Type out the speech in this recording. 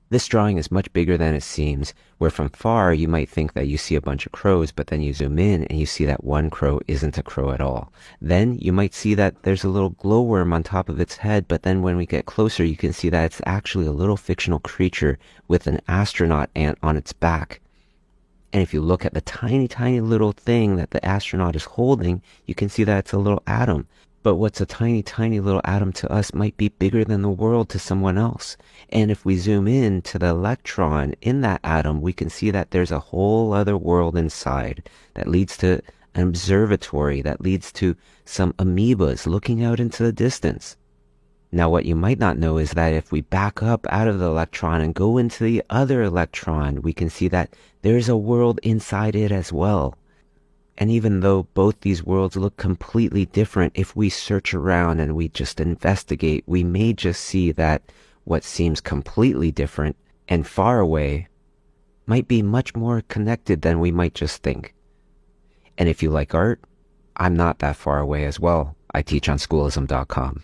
This drawing is much bigger than it seems, where from far you might think that you see a bunch of crows, but then you zoom in and you see that one crow isn't a crow at all. Then you might see that there's a little glowworm on top of its head, but then when we get closer, you can see that it's actually a little fictional creature with an astronaut ant on its back. And if you look at the tiny, tiny little thing that the astronaut is holding, you can see that it's a little atom. But what's a tiny, tiny little atom to us might be bigger than the world to someone else. And if we zoom in to the electron in that atom, we can see that there's a whole other world inside that leads to an observatory, that leads to some amoebas looking out into the distance. Now, what you might not know is that if we back up out of the electron and go into the other electron, we can see that there's a world inside it as well. And even though both these worlds look completely different, if we search around and we just investigate, we may just see that what seems completely different and far away might be much more connected than we might just think. And if you like art, I'm not that far away as well. I teach on schoolism.com.